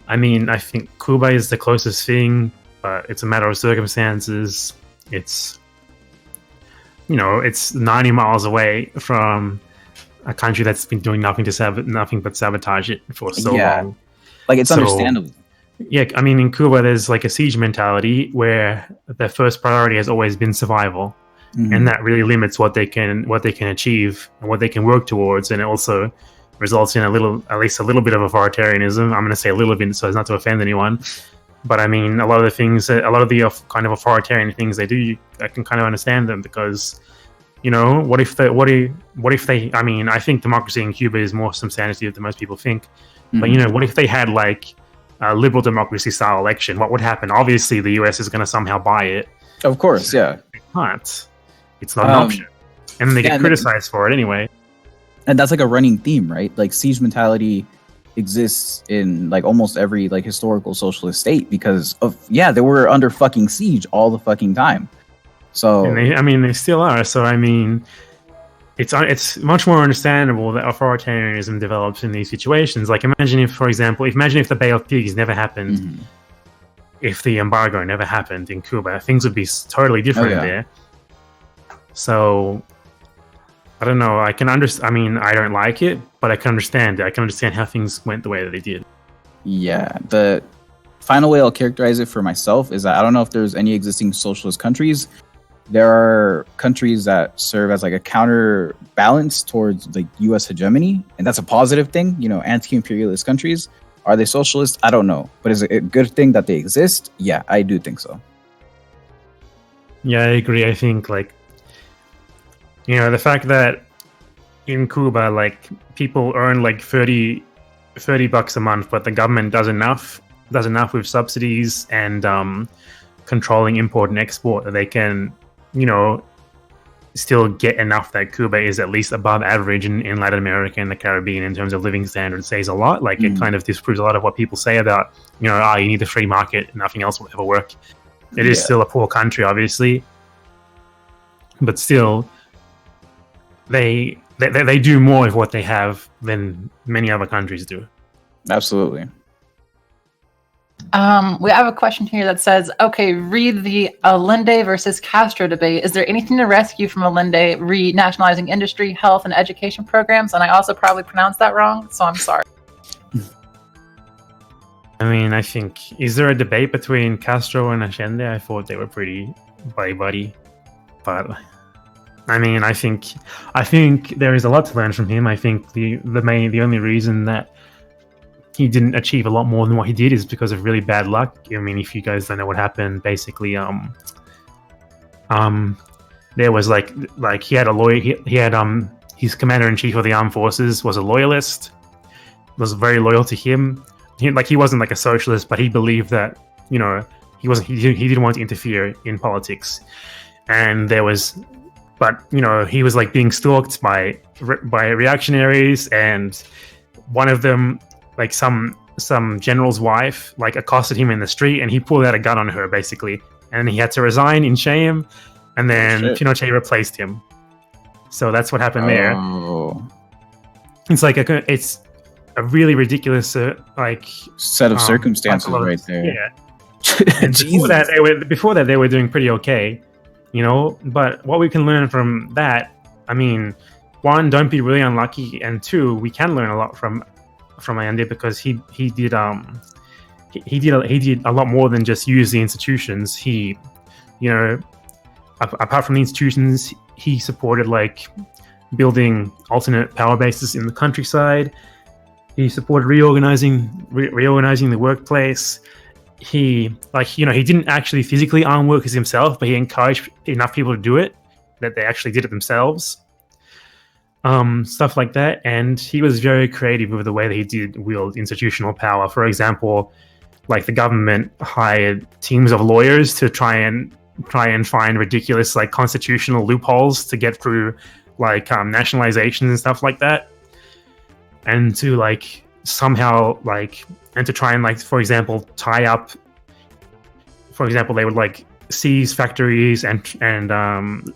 I mean, I think Cuba is the closest thing, but it's a matter of circumstances. It's it's 90 miles away from a country that's been doing nothing but sabotage it for so long. Like, it's understandable. Yeah, I mean, in Cuba, there's like a siege mentality where their first priority has always been survival. and that really limits what they can achieve and what they can work towards, and it also results in at least a little bit of authoritarianism. I'm going to say a little bit so as not to offend anyone, but I mean a lot of the kind of authoritarian things they do, I can kind of understand them, because what if they I mean, I think democracy in Cuba is more substantive than most people think, but what if they had like a liberal democracy style election? What would happen? Obviously the US is going to somehow buy it. Of course, yeah. They can't. It's not an option, and then they get criticized for it anyway. And that's like a running theme, right? Like siege mentality exists in like almost every like historical socialist state because of they were under fucking siege all the fucking time. So and they still are. So I mean, it's much more understandable that authoritarianism develops in these situations. Like imagine if, for example, the Bay of Pigs never happened, if the embargo never happened in Cuba, things would be totally different there. So I don't know. I can understand. I mean, I don't like it, but I can understand it. I can understand how things went the way that they did. Yeah. The final way I'll characterize it for myself is that I don't know if there's any existing socialist countries. There are countries that serve as like a counterbalance towards like U.S. hegemony, and that's a positive thing. Anti-imperialist countries. Are they socialist? I don't know, but is it a good thing that they exist? Yeah, I do think so. Yeah, I agree. I think like, the fact that in Cuba, like people earn like $30 a month, but the government does enough with subsidies and controlling import and export that they can, still get enough that Cuba is at least above average in Latin America and the Caribbean in terms of living standards says a lot. Like it kind of disproves a lot of what people say about, you need a free market, nothing else will ever work. It is still a poor country, obviously, but still, they do more of what they have than many other countries do. Absolutely. We have a question here that says, okay, read the Allende versus Castro debate. Is there anything to rescue from Allende renationalizing industry, health, and education programs? And I also probably pronounced that wrong, so I'm sorry. I mean, I think, is there a debate between Castro and Allende? I thought they were pretty buddy-buddy, but I mean, I think there is a lot to learn from him. I think the only reason that he didn't achieve a lot more than what he did is because of really bad luck. I mean, if you guys don't know what happened, basically, there was like he had a lawyer. He had his commander-in-chief of the armed forces was a loyalist, was very loyal to him. He wasn't like a socialist, but he believed that he didn't want to interfere in politics, and he was like being stalked by reactionaries, and one of them, like some general's wife, like accosted him in the street, and he pulled out a gun on her basically, and he had to resign in shame, and then Pinochet replaced him. So that's what happened there. It's like it's a really ridiculous set of circumstances right there. Yeah. And before that they were doing pretty okay, but what we can learn from that, I mean, one, don't be really unlucky, and two, we can learn a lot from Allende because he did a lot more than just use the institutions. He, apart from the institutions, he supported like building alternate power bases in the countryside. He supported reorganizing the workplace. He didn't actually physically arm workers himself, but he encouraged enough people to do it that they actually did it themselves. Stuff like that, and he was very creative with the way that he did wield institutional power. For example, like the government hired teams of lawyers to try and find ridiculous like constitutional loopholes to get through like nationalizations and stuff like that, and to like somehow like and to try and like, for example, tie up. For example, they would like seize factories and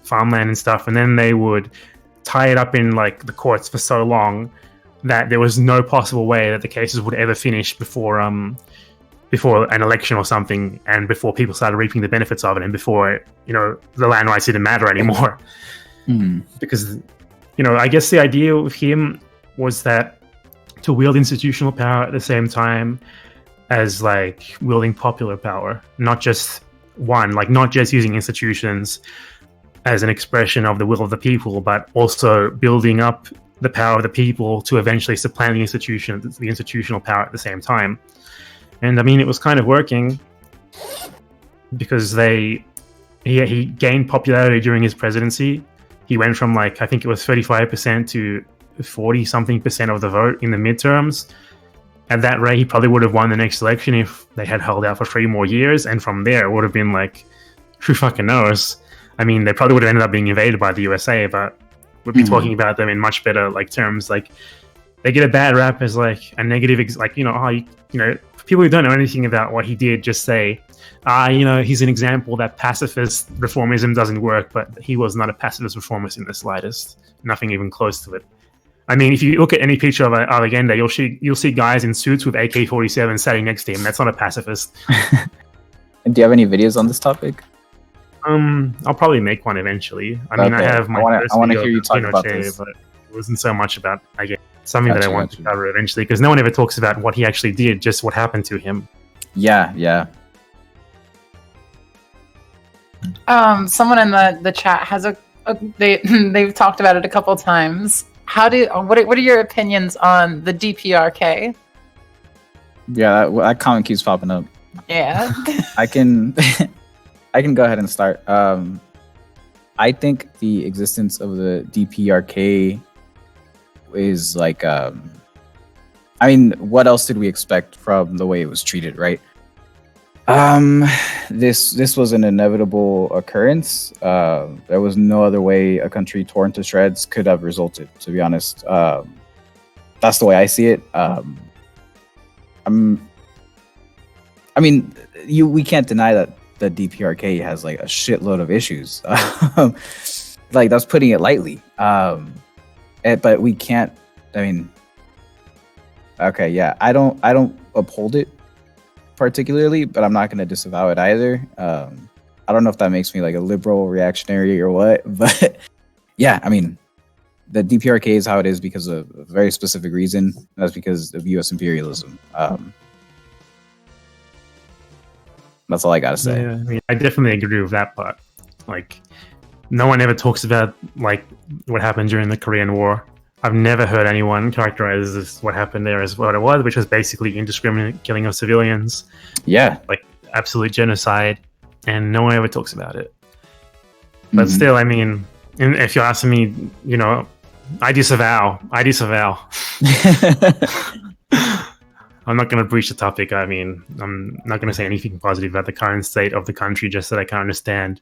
farmland and stuff, and then they would tie it up in like the courts for so long that there was no possible way that the cases would ever finish before an election or something, and before people started reaping the benefits of it, and before the land rights didn't matter anymore. Because I guess the idea of him was that to wield institutional power at the same time as like wielding popular power, not just using institutions, as an expression of the will of the people, but also building up the power of the people to eventually supplant the institutional power at the same time. And I mean, it was kind of working because he gained popularity during his presidency. He went from I think it was 35% to 40-something% of the vote in the midterms. At that rate, he probably would have won the next election if they had held out for 3 more years. And from there, it would have been who fucking knows? I mean, they probably would have ended up being invaded by the USA, but we'd be talking about them in much better terms. They get a bad rap as a negative, people who don't know anything about what he did just say, he's an example that pacifist reformism doesn't work, but he was not a pacifist reformist in the slightest. Nothing even close to it. I mean, if you look at any picture of Allende, you'll see guys in suits with AK-47 sitting next to him. That's not a pacifist. And do you have any videos on this topic? I'll probably make one eventually. I mean, I have my I want to hear you talk about this. But it wasn't so much about, I guess, something that I want to cover eventually, because no one ever talks about what he actually did, just what happened to him. Yeah. Someone in the chat has they've talked about it a couple times. What are your opinions on the DPRK? Yeah, that comment keeps popping up. Yeah. I can go ahead and start. I think the existence of the DPRK is I mean, what else did we expect from the way it was treated, right? This was an inevitable occurrence. There was no other way a country torn to shreds could have resulted, to be honest. That's the way I see it. We can't deny that the DPRK has a shitload of issues. That's putting it lightly. But we can't. I mean, okay, yeah. I don't uphold it particularly, but I'm not going to disavow it either. I don't know if that makes me a liberal reactionary or what, but yeah, I mean, the DPRK is how it is because of a very specific reason. That's because of U.S. imperialism. That's all I gotta say. Yeah, I mean, I definitely agree with that part. No one ever talks about what happened during the Korean War. I've never heard anyone characterize what happened there as what it was, which was basically indiscriminate killing of civilians. Yeah. Absolute genocide, and no one ever talks about it. But still, I mean, if you're asking me, I disavow. I'm not going to breach the topic. I mean, I'm not going to say anything positive about the current state of the country, just that I can understand.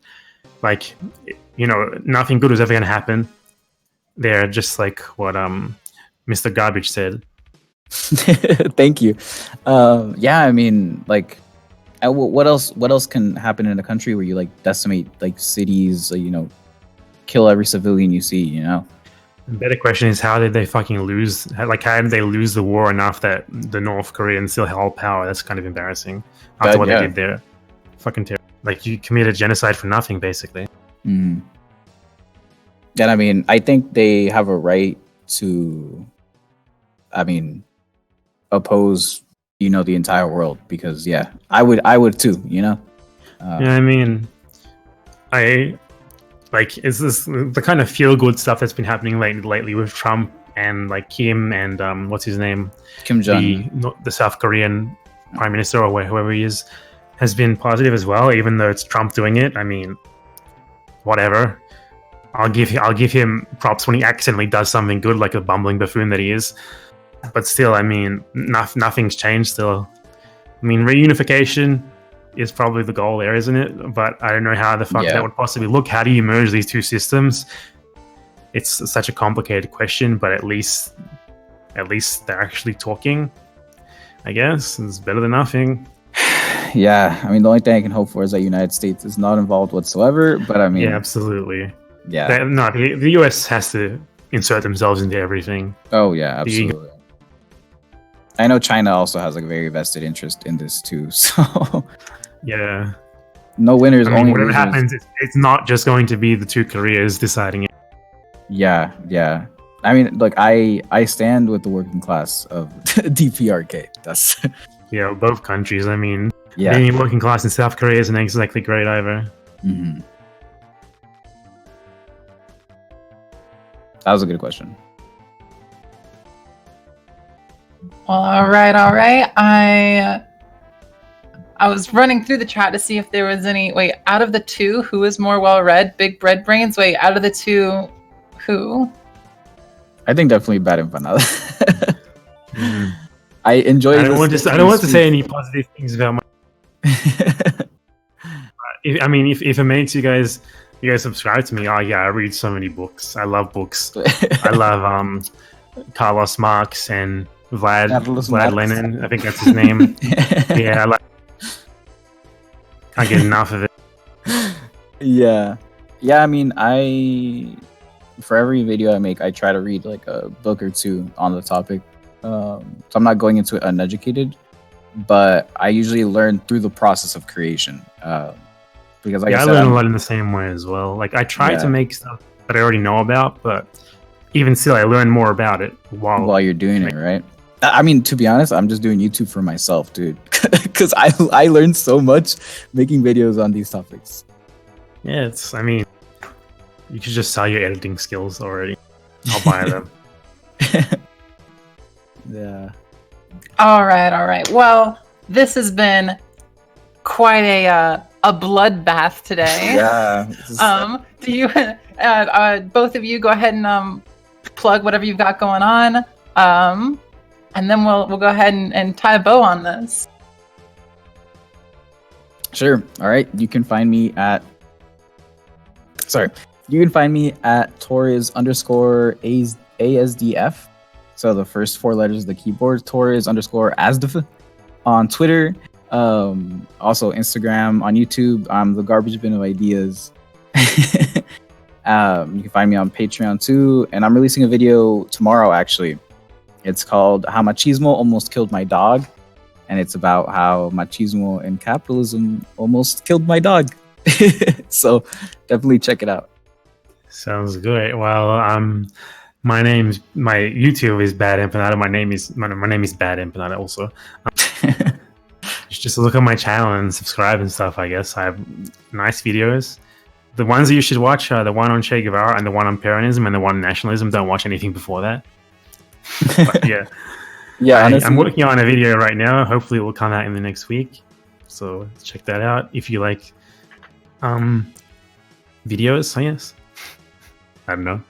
Nothing good was ever going to happen. They're just what Mr. Garbage said. Thank you. Yeah, I mean, what else can happen in a country where you decimate cities, kill every civilian you see, The better question is, how did they fucking lose? How did they lose the war enough that the North Koreans still held power? That's kind of embarrassing after what they did there. Fucking terrible. You committed genocide for nothing, basically. And I mean, I think they have a right to, oppose, the entire world, because I would too, Yeah, I mean, is this the kind of feel-good stuff that's been happening lately with Trump and Kim and what's his name, Kim Jong, the South Korean prime minister or whoever he is, has been positive as well, even though it's Trump doing it. I mean, whatever. I'll give him props when he accidentally does something good, like a bumbling buffoon that he is. But still, I mean, nothing's changed still. I mean, reunification is probably the goal there, isn't it? But I don't know how the fuck that would possibly look. How do you merge these two systems? It's such a complicated question, but at least they're actually talking. I guess it's better than nothing. Yeah, I mean, the only thing I can hope for is that the United States is not involved whatsoever. But I mean, yeah, absolutely. Yeah, the US has to insert themselves into everything. Oh yeah, absolutely. I know China also has a very vested interest in this too. So yeah, no winners. I mean, only whatever losers. happens, it's not just going to be the two Koreas deciding it. Yeah. I mean, look, I stand with the working class of DPRK. That's both countries. I mean, being working class in South Korea isn't exactly great either. Mm-hmm. That was a good question. Well, all right. I was running through the chat to see if there was any. Wait, out of the two, who is more well read? Big Bread Brains. Wait, out of the two, who? I think definitely Bad Empanada. I enjoy. I don't want to say any positive things about my. If it makes you guys subscribe to me, oh yeah, I read so many books. I love books. I love Carlos Marx and Vlad Lenin. I think that's his name. Yeah, can't get enough of it. Yeah. I mean, for every video I make, I try to read like a book or two on the topic. So I'm not going into it uneducated, but I usually learn through the process of creation. Because like I said, learn a lot in the same way as well. Like I try to make stuff that I already know about, but even still, I learn more about it while you're doing it, right? I mean, to be honest, I'm just doing YouTube for myself, dude, because I learned so much making videos on these topics. Yeah, you should just sell your editing skills already. I'll buy them. Yeah. All right. Well, this has been quite a bloodbath today. Yeah. Do you both of you go ahead and plug whatever you've got going on, and then we'll go ahead and tie a bow on this. Sure. All right. You can find me at Torres_ASDF. So the first four letters of the keyboard, Torres_ASDF on Twitter. Also Instagram, on YouTube. I'm the Garbage Bin of Ideas. You can find me on Patreon too. And I'm releasing a video tomorrow, actually. It's called How Machismo Almost Killed My Dog. And it's about how machismo and capitalism almost killed my dog. So definitely check it out. Sounds good. Well, my YouTube is Bad Empanada. My name is Bad Empanada also. Just look at my channel and subscribe and stuff, I guess. I have nice videos. The ones that you should watch are the one on Che Guevara and the one on Peronism and the one on nationalism. Don't watch anything before that. But yeah. Yeah, honestly, I'm working on a video right now. Hopefully it will come out in the next week. So check that out if you like videos, I guess. I don't know.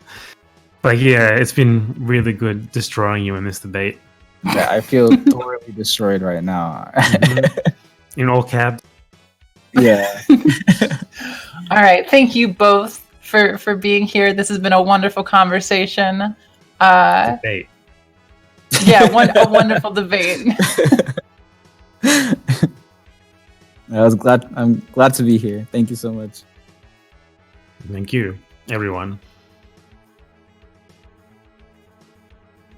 But yeah, it's been really good destroying you in this debate. Yeah, I feel thoroughly destroyed right now. In all caps. Yeah. All right. Thank you both for being here. This has been a wonderful conversation. Debate. Yeah, a wonderful debate. I'm glad to be here. Thank you so much. Thank you, everyone.